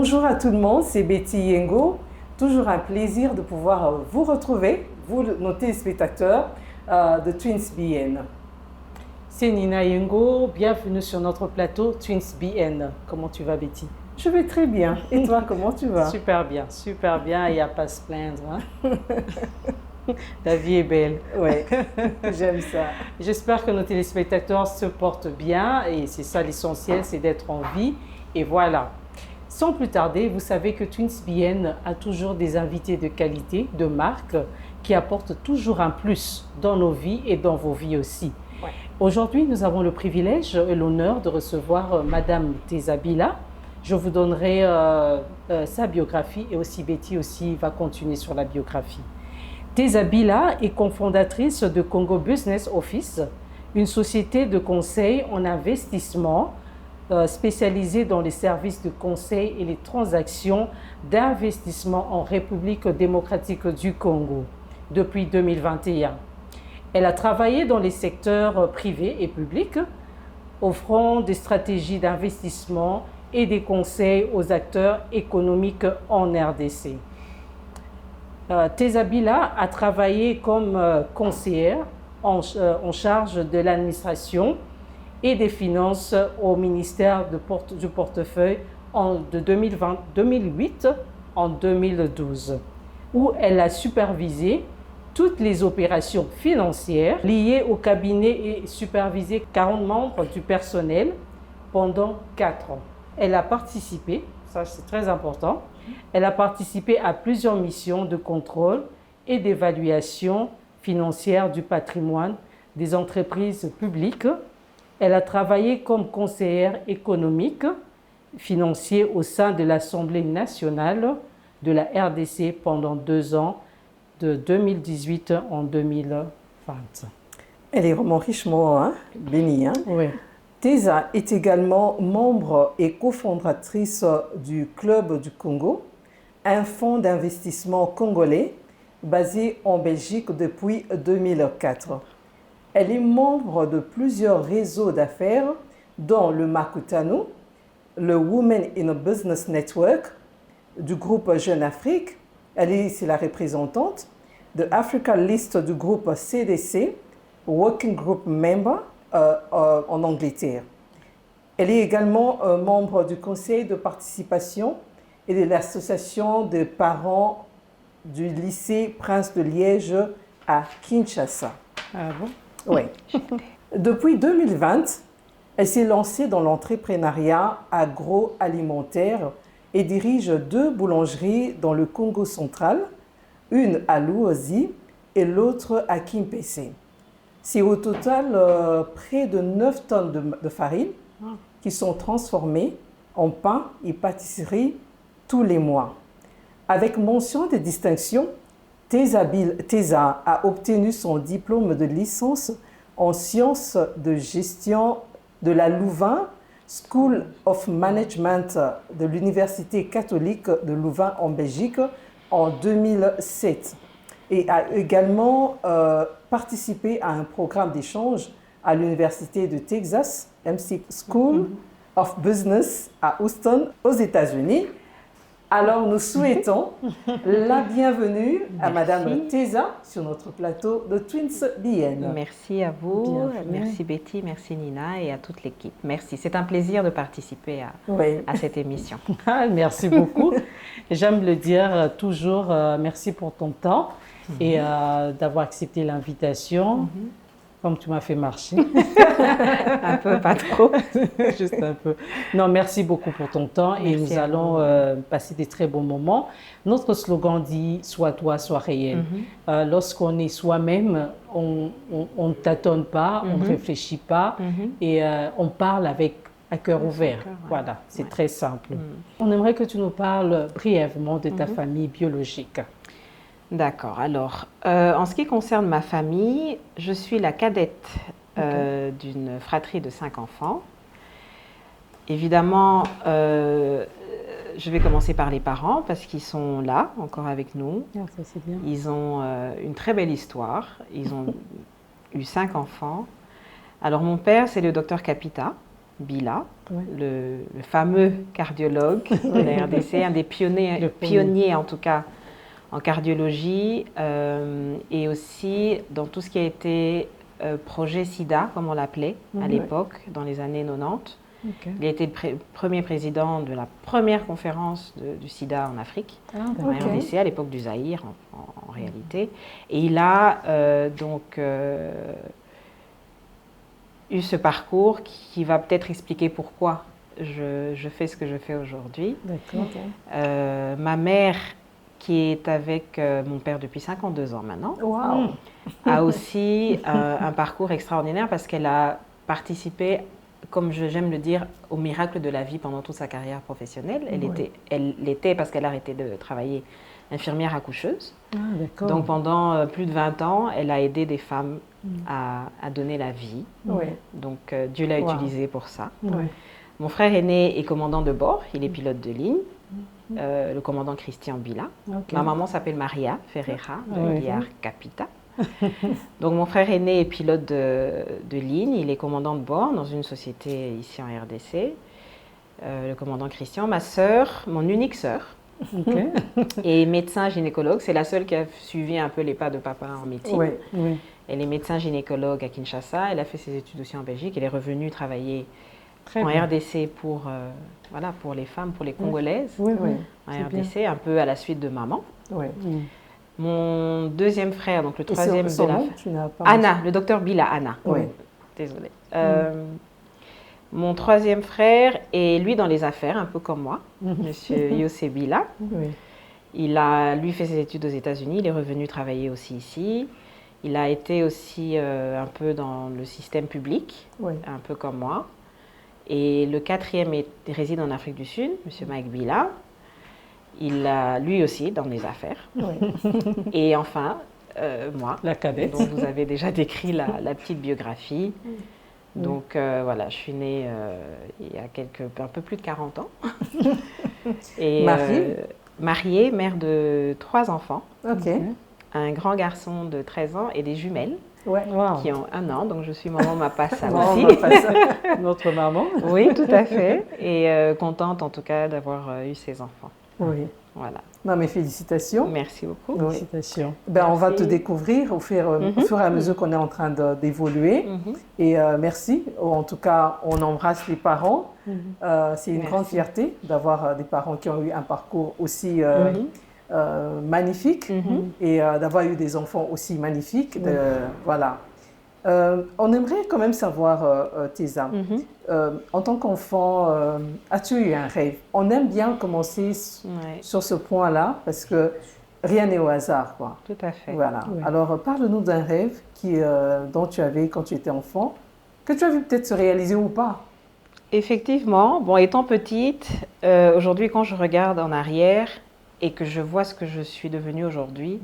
Bonjour à tout le monde, c'est Betty Yengo. Toujours un plaisir de pouvoir vous retrouver, vous, nos téléspectateurs de Twins BN. C'est Nina Yengo, bienvenue sur notre plateau Twins BN. Comment tu vas, Betty? Je vais très bien. Et toi, comment tu vas? Super bien, il n'y a pas à se plaindre. Hein? La vie est belle. Oui, j'aime ça. J'espère que nos téléspectateurs se portent bien et c'est ça l'essentiel, c'est d'être en vie. Et voilà. Sans plus tarder, vous savez que Twins BN a toujours des invités de qualité, de marque, qui apportent toujours un plus dans nos vies et dans vos vies aussi. Ouais. Aujourd'hui, nous avons le privilège et l'honneur de recevoir Madame Teza Bila. Je vous donnerai sa biographie et aussi Betty aussi va continuer sur la biographie. Teza Bila est cofondatrice de Congo Business Office, une société de conseil en investissement spécialisée dans les services de conseil et les transactions d'investissement en République démocratique du Congo depuis 2021. Elle a travaillé dans les secteurs privés et publics, offrant des stratégies d'investissement et des conseils aux acteurs économiques en RDC. Teza Bila a travaillé comme conseillère en charge de l'administration et des finances au ministère du portefeuille de 2008 en 2012, où elle a supervisé toutes les opérations financières liées au cabinet et supervisé 40 membres du personnel pendant 4 ans. Elle a participé, ça c'est très important, elle a participé à plusieurs missions de contrôle et d'évaluation financière du patrimoine des entreprises publiques. Elle a travaillé comme conseillère économique, financière au sein de l'Assemblée nationale de la RDC pendant 2 ans, de 2018 en 2020. Elle est vraiment richement bénie. Hein? Oui. Teza est également membre et cofondatrice du Club du Congo, un fonds d'investissement congolais basé en Belgique depuis 2004. Elle est membre de plusieurs réseaux d'affaires, dont le Makutano, le Women in Business Network, du groupe Jeune Afrique. Elle est ici la représentante de Africa List du groupe CDC, Working Group Member en Angleterre. Elle est également membre du conseil de participation et de l'association des parents du lycée Prince de Liège à Kinshasa. Ah bon? Oui. Depuis 2020, elle s'est lancée dans l'entrepreneuriat agroalimentaire et dirige 2 boulangeries dans le Congo central, une à Luozi et l'autre à Kimpese. C'est au total près de 9 tonnes de farine qui sont transformées en pain et pâtisserie tous les mois. Avec mention de distinction, Teza a obtenu son diplôme de licence en sciences de gestion de la Louvain School of Management de l'Université catholique de Louvain en Belgique en 2007 et a également participé à un programme d'échange à l'Université de Texas, MC School of Business à Houston, aux États-Unis. Alors, nous souhaitons la bienvenue à Madame Teza sur notre plateau de Twins BN. Merci à vous, Bienvenue. Merci Betty, merci Nina et à toute l'équipe. Merci, c'est un plaisir de participer à cette émission. Merci beaucoup. J'aime le dire toujours, merci pour ton temps et d'avoir accepté l'invitation. Comme tu m'as fait marcher. Un peu, pas trop. Juste un peu. Non, merci beaucoup pour ton temps et nous allons passer des très bons moments. Notre slogan dit « Sois toi, sois réel ». Lorsqu'on est soi-même, on ne tâtonne pas, on ne réfléchit pas et on parle à cœur ouvert. Voilà, c'est très simple. On aimerait que tu nous parles brièvement de ta famille biologique. D'accord. Alors, en ce qui concerne ma famille, je suis la cadette d'une fratrie de 5 enfants. Évidemment, je vais commencer par les parents parce qu'ils sont là, encore avec nous. Ah, ça, c'est bien. Ils ont une très belle histoire. Ils ont eu 5 enfants. Alors, mon père, c'est le docteur Capita. Bila, Oui. le fameux cardiologue de la RDC, un des pionniers en tout cas en cardiologie et aussi dans tout ce qui a été projet SIDA, comme on l'appelait à l'époque, dans les années 90. Okay. Il a été le premier président de la première conférence du SIDA en Afrique, en RDC, à l'époque du Zaïre en réalité. Et il a eu ce parcours qui va peut-être expliquer pourquoi je fais ce que je fais aujourd'hui. D'accord. Ma mère, qui est avec mon père depuis 52 ans maintenant, Wow. a aussi un parcours extraordinaire parce qu'elle a participé, comme j'aime le dire, au miracle de la vie pendant toute sa carrière professionnelle. Elle l'était parce qu'elle a arrêté de travailler infirmière accoucheuse. Ah, d'accord. Donc pendant plus de 20 ans, elle a aidé des femmes à donner la vie. Oui. Donc Dieu l'a utilisée pour ça. Oui. Mon frère aîné est commandant de bord, il est pilote de ligne, le commandant Christian Bila. Okay. Ma maman s'appelle Maria Ferreira de Liar Capita. Donc mon frère aîné est pilote de ligne, il est commandant de bord dans une société ici en RDC. Le commandant Christian, ma sœur, mon unique sœur, est médecin gynécologue. C'est la seule qui a suivi un peu les pas de papa en médecine. Oui. Oui. Elle est médecin gynécologue à Kinshasa. Elle a fait ses études aussi en Belgique. Elle est revenue travailler Très en bien. RDC pour les femmes, pour les Congolaises. Oui, oui. En C'est RDC, un peu à la suite de maman. Oui. Mon deuxième frère, donc le Et troisième son de la nom, tu n'as pas Anna, le docteur Bila Anna. Oui. Désolée. Mon troisième frère est lui dans les affaires, un peu comme moi, Monsieur Yosé Bila. Oui. Il a lui fait ses études aux États-Unis, il est revenu travailler aussi ici. Il a été aussi un peu dans le système public, Oui. un peu comme moi. Et le quatrième réside en Afrique du Sud, Monsieur Mike Bila. Il a lui aussi dans les affaires. Oui. Et enfin, moi, La cadette. dont vous avez déjà décrit la petite biographie. Donc voilà, je suis née il y a un peu plus de 40 ans. Et, mariée, mère de 3 enfants. OK. Un grand garçon de 13 ans et des jumelles Ouais. Wow. qui ont 1 an. Donc je suis maman Mapassa Maman aussi. Mapassa. Notre maman. Oui, tout à fait. Et contente en tout cas d'avoir eu ces enfants. Oui. Voilà. Non, mais félicitations. Merci beaucoup. Oui. Félicitations. Ben, on va te Merci. découvrir au fur et à mesure qu'on est en train d'évoluer. Et merci. En tout cas, on embrasse les parents. C'est une grande fierté d'avoir des parents qui ont eu un parcours aussi magnifique et d'avoir eu des enfants aussi magnifiques. Voilà. On aimerait quand même savoir, Teza, en tant qu'enfant, as-tu eu un rêve? On aime bien commencer sur ce point-là parce que rien n'est au hasard, quoi. Tout à fait. Voilà. Oui. Alors, parle-nous d'un rêve dont tu avais quand tu étais enfant, que tu as vu peut-être se réaliser ou pas. Effectivement, bon, étant petite, aujourd'hui quand je regarde en arrière et que je vois ce que je suis devenue aujourd'hui,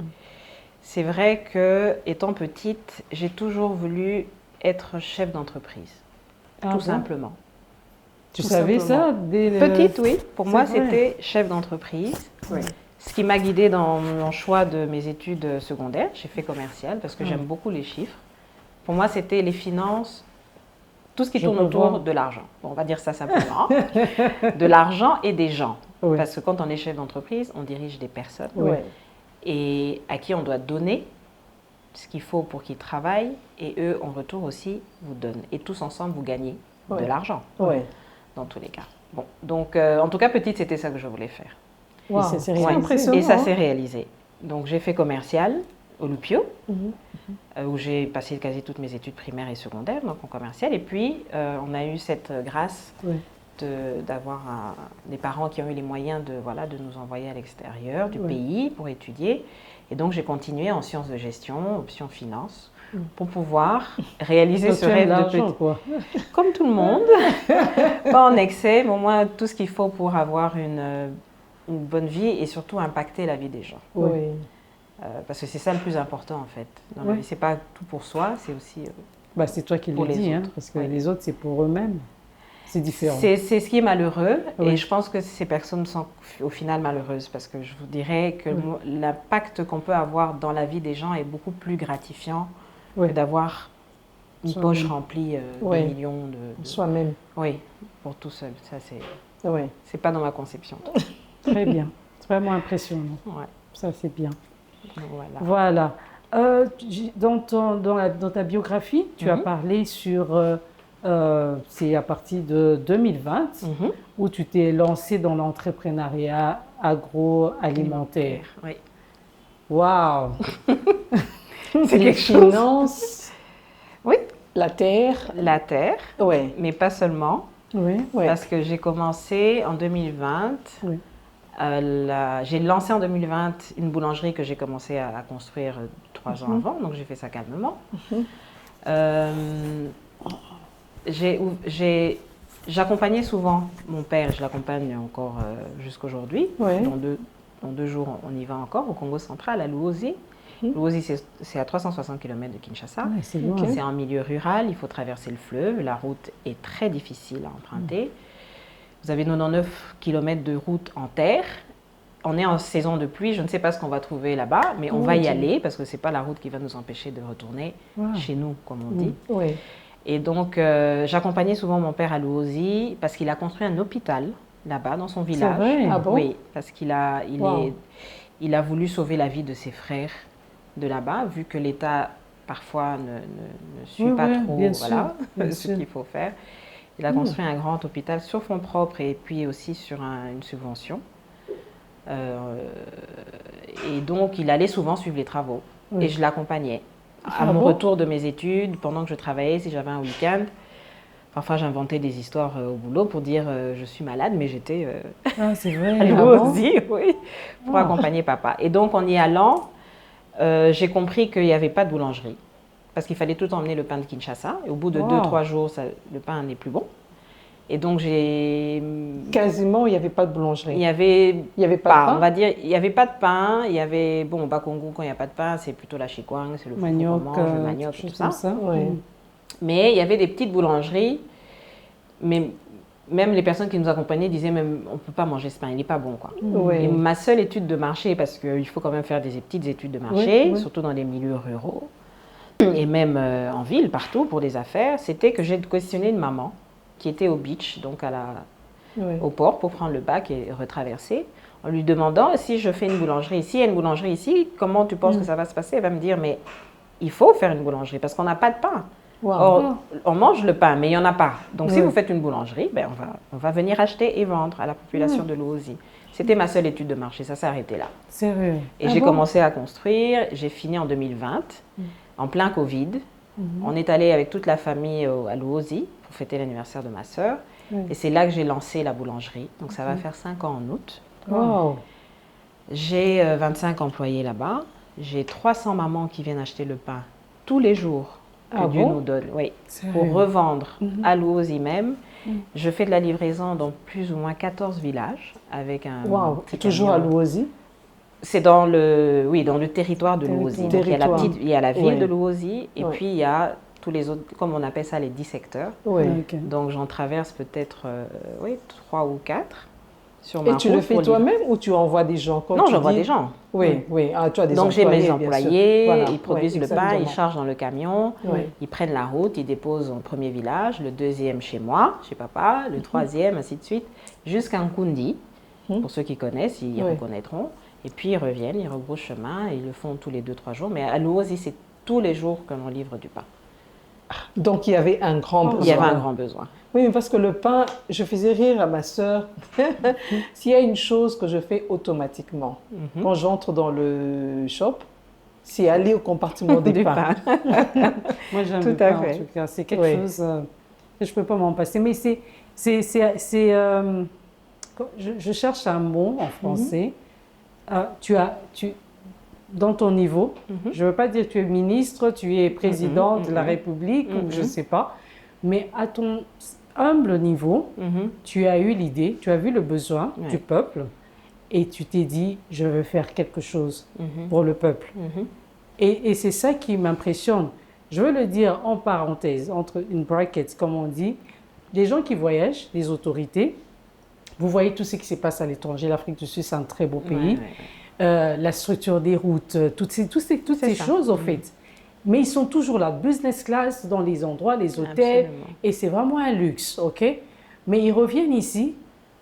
c'est vrai que étant petite, j'ai toujours voulu être chef d'entreprise, tout simplement. Tu Tout savais simplement. ça dès Petite, oui. Pour moi, vrai. c'était chef d'entreprise. Oui. Ce qui m'a guidée dans mon choix de mes études secondaires. J'ai fait commercial parce que j'aime beaucoup les chiffres. Pour moi, c'était les finances, tout ce qui tourne autour de l'argent. Bon, on va dire ça simplement. De l'argent et des gens. Oui. Parce que quand on est chef d'entreprise, on dirige des personnes Oui. et à qui on doit donner ce qu'il faut pour qu'ils travaillent et eux, en retour aussi, vous donnent. Et tous ensemble, vous gagnez de l'argent, Oui. dans tous les cas. Bon, donc, en tout cas, petite, c'était ça que je voulais faire. Wow. Et ça s'est Ouais. réalisé. impressionnant. Et ça hein. s'est réalisé. Donc j'ai fait commercial au Lupio, où j'ai passé quasi toutes mes études primaires et secondaires, donc en commercial. Et puis on a eu cette grâce d'avoir des parents qui ont eu les moyens de nous envoyer à l'extérieur du pays pour étudier. Et donc j'ai continué en sciences de gestion, option finance, pour pouvoir réaliser ce rêve de petit. Quoi. Comme tout le monde, pas en excès, mais au moins tout ce qu'il faut pour avoir une bonne vie et surtout impacter la vie des gens. Oui. Parce que c'est ça le plus important en fait. Dans la vie, c'est pas tout pour soi, c'est aussi Bah, c'est toi qui pour le les dis, hein, autres. parce que les autres, c'est pour eux-mêmes. C'est différent. C'est ce qui est malheureux Oui. et je pense que ces personnes sont au final malheureuses parce que je vous dirais que l'impact qu'on peut avoir dans la vie des gens est beaucoup plus gratifiant que d'avoir une poche remplie de millions de... Soi-même. Oui, pour tout seul. Ça, c'est pas dans ma conception. Très bien. C'est vraiment impressionnant. Ouais. Ça, c'est bien. Voilà. Dans ta biographie, tu as parlé sur... c'est à partir de 2020 où tu t'es lancé dans l'entrepreneuriat agroalimentaire. Oui. Waouh. C'est les quelque chose. Finances. Oui. La terre. La terre. Oui. Mais pas seulement. Oui. Parce que j'ai commencé en 2020. Oui. J'ai lancé en 2020 une boulangerie que j'ai commencé à construire 3 ans avant. Donc j'ai fait ça calmement. J'accompagnais souvent mon père, je l'accompagne encore jusqu'aujourd'hui. Dans 2 jours, on y va encore au Congo central, à Luozi. Luozi, c'est à 360 km de Kinshasa. Ouais, c'est loin. C'est en milieu rural, il faut traverser le fleuve. La route est très difficile à emprunter. Vous avez 99 km de route en terre. On est en saison de pluie, je ne sais pas ce qu'on va trouver là-bas, mais on va y aller parce que ce n'est pas la route qui va nous empêcher de retourner chez nous, comme on dit. Oui. Et donc, j'accompagnais souvent mon père à Luozi parce qu'il a construit un hôpital là-bas, dans son village. C'est vrai? Ah bon? Oui, parce qu'il a voulu sauver la vie de ses frères de là-bas, vu que l'État, parfois, ne suit pas trop ce qu'il faut faire. Il a construit un grand hôpital sur fonds propres et puis aussi sur une subvention. Et donc, il allait souvent suivre les travaux. Et je l'accompagnais. À mon retour de mes études, pendant que je travaillais, si j'avais un week-end, parfois j'inventais des histoires au boulot pour dire je suis malade, mais j'étais c'est vrai. à Luozi, pour accompagner papa. Et donc, en y allant, j'ai compris qu'il n'y avait pas de boulangerie. Parce qu'il fallait tout emmener le pain de Kinshasa. Et au bout de 2-3 jours, le pain n'est plus bon. Et donc, Quasiment, il n'y avait pas de boulangerie. Il n'y avait pas de pain. On va dire, il n'y avait pas de pain. Il y avait, au Bas-Congo, quand il n'y a pas de pain, c'est plutôt la chikwang, c'est le manioc, le manioc, tout ça. Oui. Mais il y avait des petites boulangeries. Mais même les personnes qui nous accompagnaient disaient même, on ne peut pas manger ce pain, il n'est pas bon, quoi. Et ma seule étude de marché, parce qu'il faut quand même faire des petites études de marché, surtout dans les milieux ruraux, et même en ville, partout, pour des affaires, c'était que j'ai questionné une maman qui était au beach, donc au port, pour prendre le bac et retraverser, en lui demandant si je fais une boulangerie ici, il y a une boulangerie ici, comment tu penses que ça va se passer? Elle va me dire, mais il faut faire une boulangerie parce qu'on n'a pas de pain. Or, on mange le pain, mais il n'y en a pas. Donc, si vous faites une boulangerie, on va venir acheter et vendre à la population de Luozi. C'était ma seule étude de marché, ça s'est arrêté là. Sérieux? Et j'ai commencé à construire, j'ai fini en 2020, en plein Covid. On est allé avec toute la famille à Luozi pour fêter l'anniversaire de ma sœur. Et c'est là que j'ai lancé la boulangerie. Donc, ça va faire 5 ans en août. J'ai 25 employés là-bas. J'ai 300 mamans qui viennent acheter le pain tous les jours que Dieu nous donne. Oui, pour revendre à Luozi même. Je fais de la livraison dans plus ou moins 14 villages avec un petit toujours camion. À Luozi? C'est dans le territoire de Luozi. Donc, il y a la ville de Luozi et puis il y a tous les autres, comme on appelle ça, les 10 secteurs. Donc, j'en traverse peut-être 3 ou 4 sur ma route. Et tu le fais toi-même ou tu envoies des gens? Non, j'envoie des gens. Oui. Ah, tu as des donc, employés. Donc, j'ai mes employés, ils produisent le pain, ils exactement. chargent dans le camion, ils prennent la route, ils déposent au premier village, le deuxième chez moi, chez papa, le troisième, ainsi de suite, jusqu'à Nkundi. Pour ceux qui connaissent, ils reconnaîtront. Et puis, ils reviennent, ils rebroussent chemin, et ils le font tous les 2-3 jours. Mais à Luozi, c'est tous les jours que l'on livre du pain. Donc, il y avait un grand besoin. Il y avait un grand besoin. Oui, parce que le pain, je faisais rire à ma sœur. S'il y a une chose que je fais automatiquement, quand j'entre dans le shop, c'est aller au compartiment des pains. Moi, j'aime le pain, en tout cas. C'est quelque chose que je ne peux pas m'en passer. Mais je cherche un mot en français. Dans ton niveau, je ne veux pas dire que tu es ministre, tu es président de la République, ou je ne sais pas, mais à ton humble niveau, tu as eu l'idée, tu as vu le besoin du peuple, et tu t'es dit, je veux faire quelque chose pour le peuple. Et c'est ça qui m'impressionne. Je veux le dire en parenthèse, entre une bracket, comme on dit, les gens qui voyagent, les autorités, vous voyez tout ce qui se passe à l'étranger. L'Afrique du Sud, c'est un très beau pays. La structure des routes, toutes ces choses, en fait. Mais ils sont toujours là, business class, dans les endroits, les hôtels, Absolument. et c'est vraiment un luxe, ok? Mais ils reviennent ici,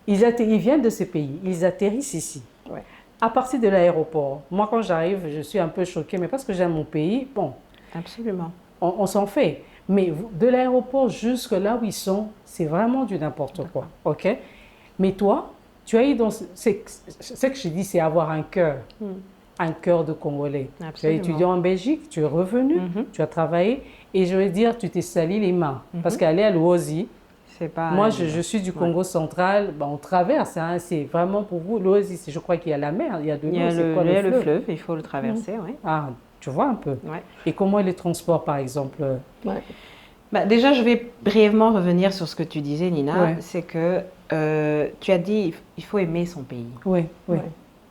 ils viennent de ces pays, ils atterrissent ici. Ouais. À partir de l'aéroport, moi quand j'arrive, je suis un peu choquée, mais parce que j'aime mon pays, bon, Absolument. on s'en fait. Mais de l'aéroport jusque là où ils sont, c'est vraiment du n'importe quoi, ok? Mais toi, tu as eu dans... Ce que je dis, c'est avoir un cœur de Congolais. Tu as Absolument. étudié en Belgique, tu es revenu, tu as travaillé, et je veux dire, tu t'es sali les mains. Parce qu'aller à l'Oasis, C'est pas... moi je suis du Congo central, ben, on traverse, hein, c'est vraiment pour vous, l'Oasis, je crois qu'il y a la mer, il y a de l'eau, c'est quoi le fleuve, il faut le traverser, oui. Ah, tu vois un peu. Ouais. Et comment est les transports, par exemple? Ouais. Bah, déjà, je vais brièvement revenir sur ce que tu disais, Nina. Ouais. C'est que tu as dit il faut aimer son pays. Oui, oui. Ouais.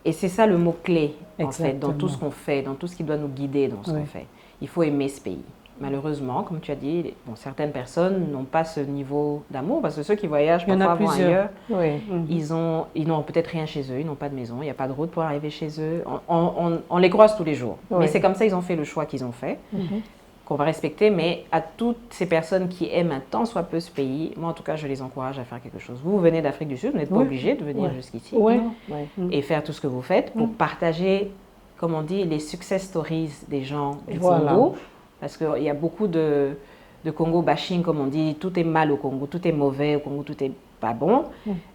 Et c'est ça le mot-clé, en fait, dans tout Exactement. ce qu'on fait, dans tout ce qui doit nous guider dans ce Ouais. qu'on fait. Il faut aimer ce pays. Malheureusement, comme tu as dit, bon, certaines personnes n'ont pas ce niveau d'amour, parce que ceux qui voyagent Il y en a parfois vont plusieurs. ailleurs, Oui. ils n'ont peut-être rien chez eux, ils n'ont pas de maison, il n'y a pas de route pour arriver chez eux. On les croise tous les jours. Ouais. Mais c'est comme ça, ils ont fait le choix qu'ils ont fait, qu'on va respecter. Mais à toutes ces personnes qui aiment un tant soit peu ce pays, moi en tout cas, je les encourage à faire quelque chose. Vous venez d'Afrique du Sud, vous n'êtes pas Oui. obligé de venir Ouais. jusqu'ici Ouais. Ouais. et faire tout ce que vous faites pour partager, comme on dit, les success stories des gens du Voilà. Congo. Parce qu'il y a beaucoup de Congo bashing, comme on dit, tout est mal au Congo, tout est mauvais au Congo, tout est pas bon.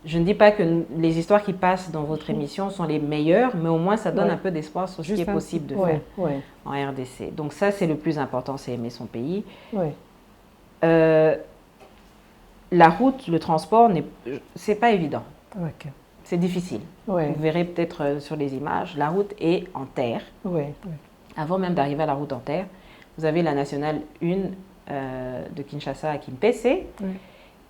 Je ne dis pas que les histoires qui passent dans votre émission sont les meilleures, mais au moins ça donne un peu d'espoir sur ce qui Juste est un possible de Ouais. faire Ouais. en RDC. Donc ça, c'est le plus important, c'est aimer son pays. Ouais. La route, le transport, c'est pas évident. Ok. C'est difficile. Ouais. Vous verrez peut-être sur les images, la route est en terre. Ouais. Avant même d'arriver à la route en terre, vous avez la nationale 1 de Kinshasa à Kimpese,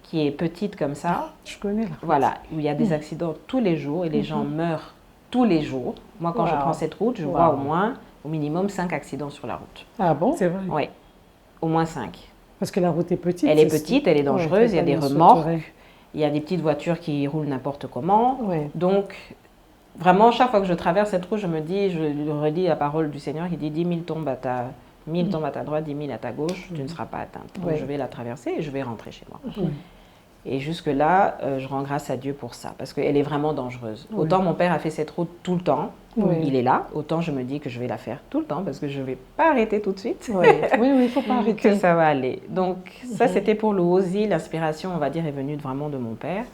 qui est petite comme ça. Je connais là. Voilà, où il y a des accidents tous les jours et les gens meurent tous les jours. Moi, quand je Wow. prends cette route, je Wow. vois au minimum 5 accidents sur la route. Ah bon? C'est vrai. Oui, au moins 5. Parce que la route est petite. Elle est c'est- petite, elle est dangereuse, il y a des totalement remorques, sauterelle. il y a des petites voitures qui roulent n'importe comment. Ouais. Donc, vraiment, chaque fois que je traverse cette route, je me dis, je redis la parole du Seigneur qui dit 10 000 tombes à ta 1000 tombes à ta droite, 10 000 à ta gauche, tu ne seras pas atteinte. Donc Ouais. je vais la traverser et je vais rentrer chez moi. Et jusque-là, je rends grâce à Dieu pour ça, parce qu'elle est vraiment dangereuse. Autant mon père a fait cette route tout le temps, Oui. il est là, autant je me dis que je vais la faire tout le temps, parce que je ne vais pas arrêter tout de suite, Ouais. Oui, oui, il ne faut pas que arrêter. ça va aller. Donc ça, c'était pour le OSI, l'inspiration, on va dire, est venue vraiment de mon père.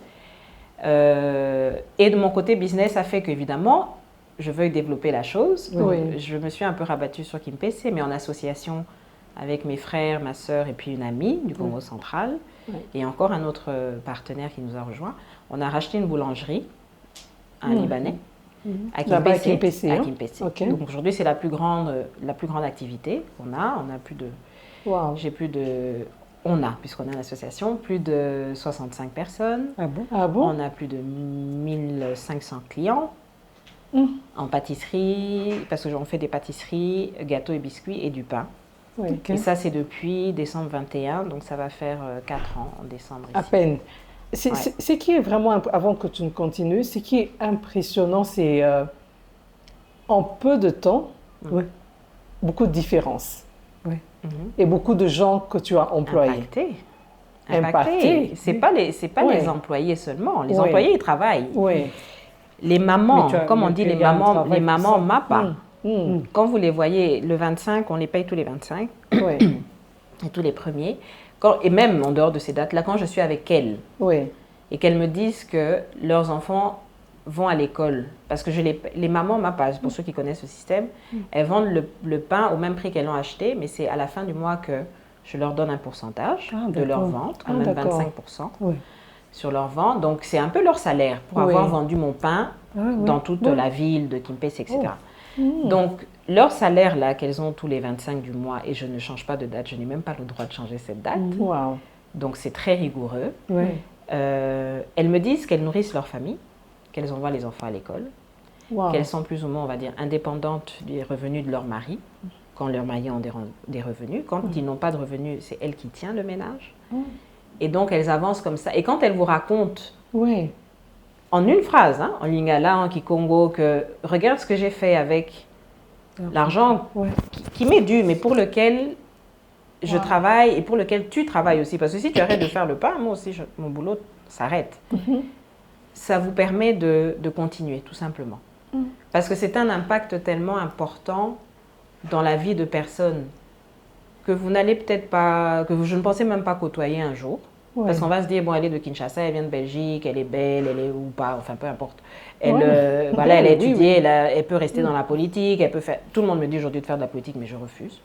Et de mon côté business, ça fait qu'évidemment, je veuille développer la chose. Oui. Je me suis un peu rabattue sur Kimpese, mais en association avec mes frères, ma sœur et puis une amie du Congo central, et encore un autre partenaire qui nous a rejoints. On a racheté une boulangerie, un Libanais, à Là-bas, à Kimpese. Kimpese, hein? Ok. Donc aujourd'hui, c'est la plus grande activité qu'on a. On a plus de... Wow. On a, puisqu'on a une association, plus de 65 personnes. Ah bon? Ah bon? On a plus de 1500 clients en pâtisserie, parce que j'en fais des pâtisseries, gâteaux et biscuits et du pain. Oui. Ok. Et ça, c'est depuis décembre 21, donc ça va faire 4 ans en décembre À ici. peine. Ouais. Ce qui est vraiment, avant que tu ne continues, ce qui est impressionnant, c'est en peu de temps, Ouais. beaucoup de différences Ouais. et beaucoup de gens que tu as employés. Impacté. Impacté. C'est pas Ouais. les employés seulement. Les Ouais. employés, ils travaillent. Oui. Les mamans, Mais tu as- comme on mais dit, il les y a un mamans, travail pour ça. MAPA. Mm. Quand vous les voyez le 25, on les paye tous les 25 Oui. et tous les premiers. Et même en dehors de ces dates-là, quand je suis avec elles Oui. et qu'elles me disent que leurs enfants vont à l'école, parce que les mamans MAPA, pour ceux qui connaissent ce système, elles vendent le pain au même prix qu'elles l'ont acheté, mais c'est à la fin du mois que je leur donne un pourcentage Ah, de leur d'accord. vente, quand Ah, même d'accord. 25% Oui. sur leur vente. Donc c'est un peu leur salaire pour Oui. avoir vendu mon pain Ah, oui. dans toute Oui. la ville de Kimpese, etc. Donc, leur salaire, là, qu'elles ont tous les 25 du mois, et je ne change pas de date, je n'ai même pas le droit de changer cette date, Wow. donc c'est très rigoureux. Oui. Elles me disent qu'elles nourrissent leur famille, qu'elles envoient les enfants à l'école, Wow. qu'elles sont plus ou moins, on va dire, indépendantes des revenus de leur mari, quand leurs maris ont des revenus. Quand ils n'ont pas de revenus, c'est elle qui tient le ménage. Et donc, elles avancent comme ça. Et quand elles vous racontent Oui. en une phrase, hein, en lingala, en kikongo, que regarde ce que j'ai fait avec l'argent qui m'est dû, mais pour lequel je travaille et pour lequel tu travailles aussi. Parce que si tu arrêtes de faire le pain, moi aussi, mon boulot s'arrête. Ça vous permet de continuer, tout simplement. Parce que c'est un impact tellement important dans la vie de personnes que vous n'allez peut-être pas, que je ne pensais même pas côtoyer un jour. Parce qu'on va se dire, bon, elle est de Kinshasa, elle vient de Belgique, elle est belle, elle est ou pas, enfin peu importe. Elle, voilà, elle a étudié, elle peut rester dans la politique, elle peut faire... Tout le monde me dit aujourd'hui de faire de la politique, mais je refuse.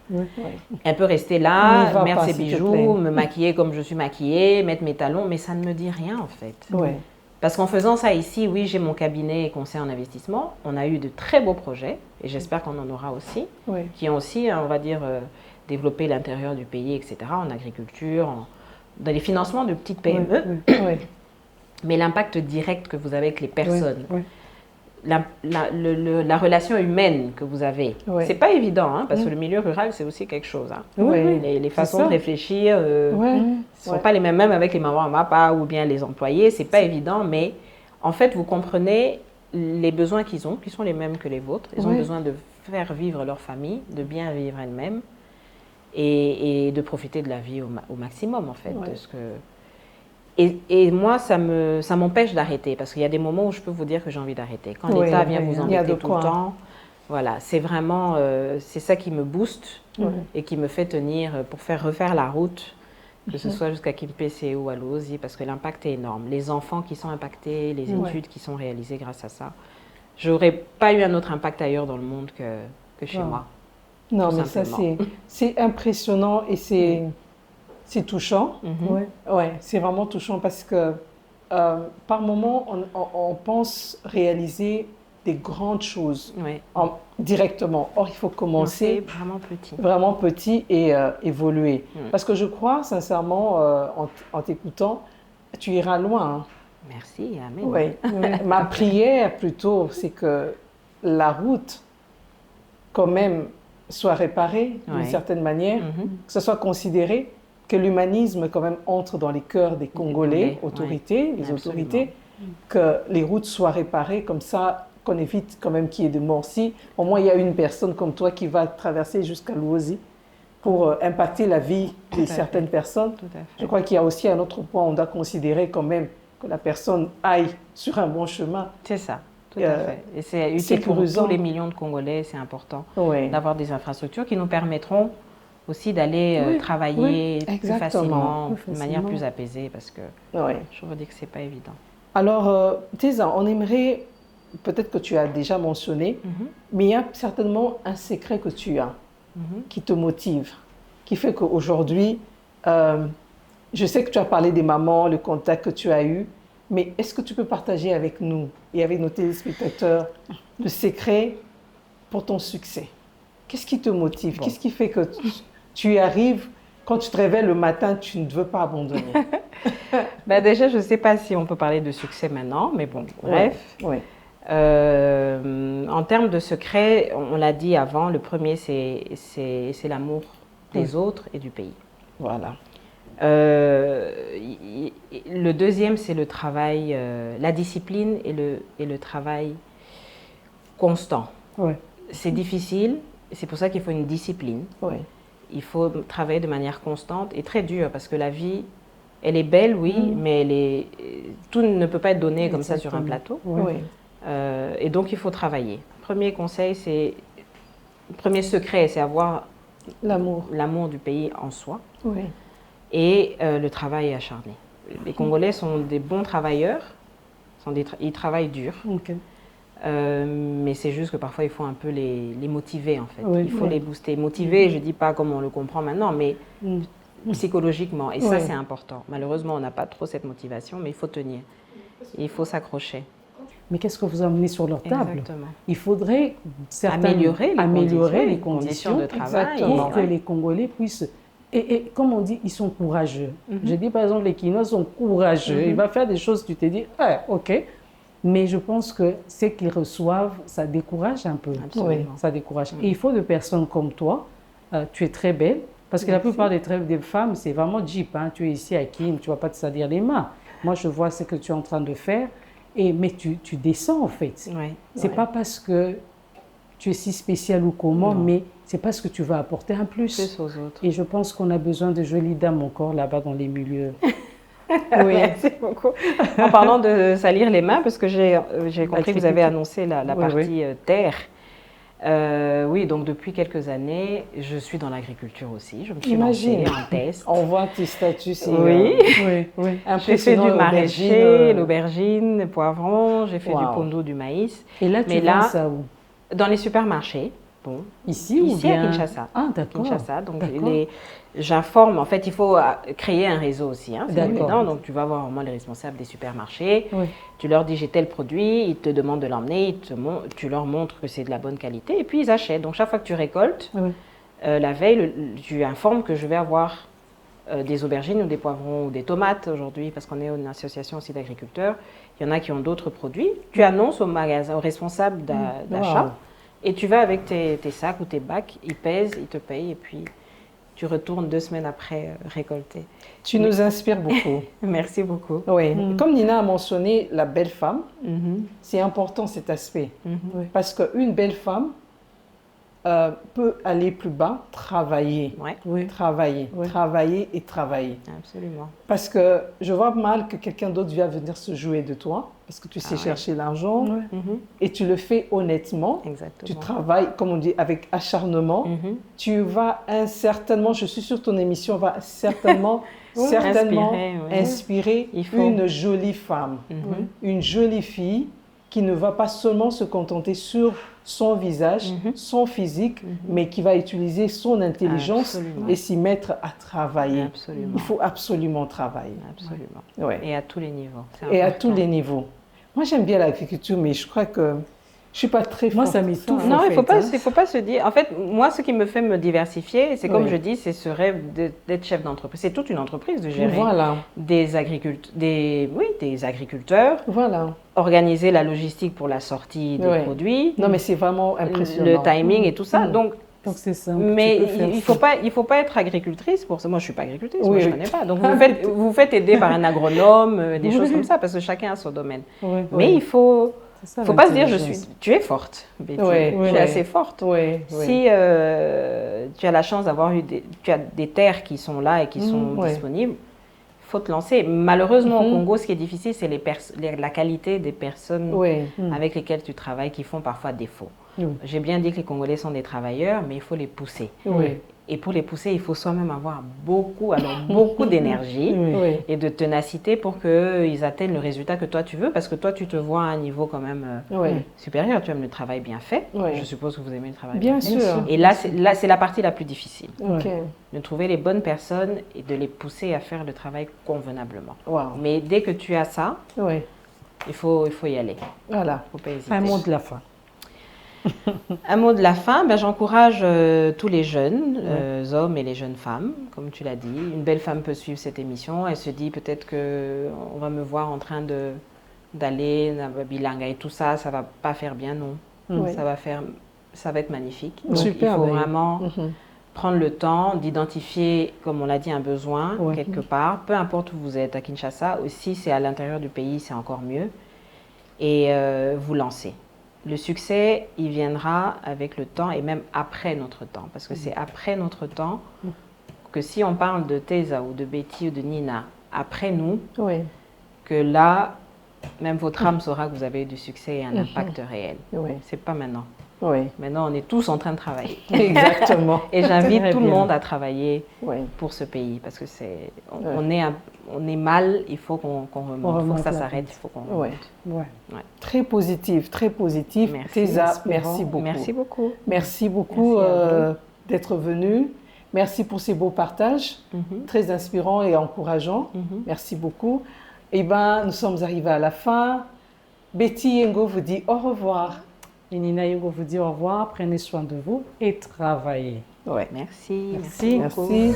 Elle peut rester là, mettre ses bijoux, me maquiller comme je suis maquillée, mettre mes talons, mais ça ne me dit rien en fait. Parce qu'en faisant ça ici, oui, j'ai mon cabinet conseil en investissement. On a eu de très beaux projets, et j'espère qu'on en aura aussi, qui ont aussi, on va dire, développé l'intérieur du pays, etc., en agriculture, dans les financements de petites PME. Mais l'impact direct que vous avez avec les personnes, la relation humaine que vous avez, c'est pas évident, hein, parce que le milieu rural, c'est aussi quelque chose. Hein. Les façons de réfléchir ne sont pas les mêmes, même avec les mamans, papa ou bien les employés, c'est pas évident, mais en fait, vous comprenez les besoins qu'ils ont, qui sont les mêmes que les vôtres. Ils ont besoin de faire vivre leur famille, de bien vivre elles-mêmes et de profiter de la vie au maximum, en fait. De ce que... Et moi, ça m'empêche d'arrêter, parce qu'il y a des moments où je peux vous dire que j'ai envie d'arrêter. Quand l'État vient vous embêter tout le temps, voilà, c'est vraiment, c'est ça qui me booste et qui me fait tenir pour refaire la route, que ce soit jusqu'à Kimpese ou à Luozi, parce que l'impact est énorme. Les enfants qui sont impactés, les études qui sont réalisées grâce à ça. Je n'aurais pas eu un autre impact ailleurs dans le monde que chez moi. Non, mais ça, c'est impressionnant et c'est touchant. C'est vraiment touchant parce que par moments, on pense réaliser des grandes choses directement. Or, il faut commencer vraiment petit et évoluer. Parce que je crois, sincèrement, en t'écoutant, tu iras loin. Hein. Merci, amen. Ma prière, plutôt, c'est que la route, quand même, soit réparée d'une certaine manière, que ce soit considéré, que l'humanisme quand même entre dans les cœurs des Congolais, les autorités, que les routes soient réparées comme ça, qu'on évite quand même qu'il y ait de morts. Si au moins il y a une personne comme toi qui va traverser jusqu'à Luozi pour impacter la vie de certaines personnes, je crois qu'il y a aussi un autre point, on doit considérer quand même que la personne aille sur un bon chemin. C'est ça. Tout à fait. Et c'est utile pour tous les millions de Congolais, c'est important d'avoir des infrastructures qui nous permettront aussi d'aller travailler plus facilement, de manière plus apaisée, parce que je vous dis que ce n'est pas évident. Alors, Teza, on aimerait, peut-être que tu as déjà mentionné, mais il y a certainement un secret que tu as qui te motive, qui fait qu'aujourd'hui, je sais que tu as parlé des mamans, le contact que tu as eu, mais est-ce que tu peux partager avec nous et avec nos téléspectateurs le secret pour ton succès? Qu'est-ce qui te motive? Qu'est-ce qui fait que tu y arrives, quand tu te réveilles le matin, tu ne veux pas abandonner? Déjà, je ne sais pas si on peut parler de succès maintenant, mais bon, bref. En termes de secret, on l'a dit avant, le premier, c'est l'amour des autres et du pays. Voilà. Le deuxième, c'est le travail, la discipline et le travail constant. C'est difficile, c'est pour ça qu'il faut une discipline. Il faut travailler de manière constante et très dure, parce que la vie, elle est belle, mais tout ne peut pas être donné comme ça sur un plateau. Et donc, il faut travailler. Premier conseil, premier secret, c'est avoir l'amour du pays en soi. Et le travail acharné. Les Congolais sont des bons travailleurs, ils travaillent dur. Mais c'est juste que parfois il faut un peu les motiver en fait. Il faut les booster. Motiver, je ne dis pas comme on le comprend maintenant, mais psychologiquement. Et ça, c'est important. Malheureusement, on n'a pas trop cette motivation, mais il faut tenir. Il faut s'accrocher. Mais qu'est-ce que vous amenez sur leur table? Exactement. Il faudrait améliorer les conditions de travail pour que les Congolais puissent... Et comme on dit, ils sont courageux. Je dis par exemple, les Kinois sont courageux. Ils vont faire des choses, tu te dis, ok. Mais je pense que ce qu'ils reçoivent, ça décourage un peu. Absolument. Ça décourage. Et il faut des personnes comme toi. Tu es très belle. Parce que la plupart des femmes, c'est vraiment Jeep. Hein. Tu es ici à Kim, tu ne vas pas te salir les mains. Moi, je vois ce que tu es en train de faire. Mais tu descends, en fait. C'est pas parce que tu es si spécial ou comment, mais c'est parce que tu vas apporter un Plus aux autres. Et je pense qu'on a besoin de jolies dames encore là-bas dans les milieux. Oui. Merci beaucoup. En parlant de salir les mains, parce que j'ai compris que vous avez annoncé la partie terre. Oui, donc depuis quelques années, je suis dans l'agriculture aussi. Je me suis lancée en test. On voit tes statuts. Oui. J'ai fait du maraîcher, l'aubergine, le poivron, j'ai fait du pondo, du maïs. Et là, tu vends ça où? Dans les supermarchés. Bon. Ici ou bien à Kinshasa. Ah, d'accord. Kinshasa. Donc, j'informe. En fait, il faut créer un réseau aussi. Hein, c'est évident. Donc, tu vas voir vraiment les responsables des supermarchés. Oui. Tu leur dis, j'ai tel produit. Ils te demandent de l'emmener. Tu leur montres que c'est de la bonne qualité. Et puis, ils achètent. Donc, chaque fois que tu récoltes, la veille, tu informes que je vais avoir des aubergines ou des poivrons ou des tomates aujourd'hui, parce qu'on est une association aussi d'agriculteurs. Il y en a qui ont d'autres produits. Tu annonces au magasin, au responsable d'achat. Et tu vas avec tes sacs ou tes bacs, ils pèsent, ils te payent et puis tu retournes 2 semaines après récolter. Tu nous inspires beaucoup. Merci beaucoup. Oui. Comme Nina a mentionné la belle femme, c'est important cet aspect. Parce qu'une belle femme peut aller plus bas, travailler. Travailler et travailler. Absolument. Parce que je vois mal que quelqu'un d'autre vienne venir se jouer de toi, parce que tu sais chercher l'argent et tu le fais honnêtement. Exactement. Tu travailles, comme on dit, avec acharnement. Tu vas certainement, je suis sûre que ton émission va certainement inspirer une jolie femme, une jolie fille qui ne va pas seulement se contenter sur son visage, son physique, mais qui va utiliser son intelligence et s'y mettre à travailler. Absolument. Il faut absolument travailler. Absolument. Ouais. Et à tous les niveaux. Et à tous les niveaux. Moi, j'aime bien l'agriculture, mais je crois que je suis pas très forte. Moi, ça m'étouffe. Non, il ne faut pas se dire. En fait, moi, ce qui me fait me diversifier, c'est comme je dis, c'est ce rêve d'être chef d'entreprise. C'est toute une entreprise de gérer des agriculteurs. Voilà. Organiser la logistique pour la sortie des produits. Non, mais c'est vraiment impressionnant. Le timing et tout ça. Donc c'est ça. Mais il faut pas être agricultrice pour ça. Moi, je suis pas agricultrice, moi je connais pas. Donc vous faites aider par un agronome, des choses comme ça, parce que chacun a son domaine. Mais il faut pas se dire tu es forte, Betty. Tu es assez forte. Si tu as la chance d'avoir tu as des terres qui sont là et qui sont disponibles, il faut te lancer. Malheureusement, au Congo, ce qui est difficile, c'est la qualité des personnes avec lesquelles tu travailles qui font parfois défaut. J'ai bien dit que les Congolais sont des travailleurs, mais il faut les pousser. Et pour les pousser, il faut soi-même avoir beaucoup d'énergie et de ténacité pour qu'ils atteignent le résultat que toi tu veux, parce que toi tu te vois à un niveau quand même supérieur. Tu aimes le travail bien fait. Je suppose que vous aimez le travail bien fait. Bien sûr. Et là, c'est la partie la plus difficile. De trouver les bonnes personnes et de les pousser à faire le travail convenablement. Mais dès que tu as ça, il faut y aller. Voilà. Il ne faut pas hésiter. Un mot de la fin. Un mot de la fin, j'encourage tous les jeunes hommes et les jeunes femmes, comme tu l'as dit. Une belle femme peut suivre cette émission, elle se dit peut-être qu'on va me voir en train d'aller à Bilanga et tout ça, ça ne va pas faire bien, non. Ça va être magnifique. Donc, il faut vraiment prendre le temps d'identifier, comme on l'a dit, un besoin quelque part, peu importe où vous êtes, à Kinshasa, aussi c'est à l'intérieur du pays, c'est encore mieux, et vous lancer. Le succès, il viendra avec le temps et même après notre temps. Parce que c'est après notre temps que si on parle de Teza ou de Betty ou de Nina, après nous, que là, même votre âme saura que vous avez eu du succès et un impact réel. C'est pas maintenant. Maintenant, on est tous en train de travailler. Exactement. Et j'invite tout le monde à travailler pour ce pays. Parce que on est mal, il faut qu'on remonte. Il faut que ça s'arrête, il faut qu'on remonte. Très positif, très positif. Teza, merci beaucoup. Merci beaucoup. Merci beaucoup d'être venu. Merci pour ces beaux partages, très inspirants et encourageants. Merci beaucoup. Eh bien, nous sommes arrivés à la fin. Betty Yengo vous dit au revoir. Et Nina Yengo vous dit au revoir. Prenez soin de vous et travaillez. Merci. Merci.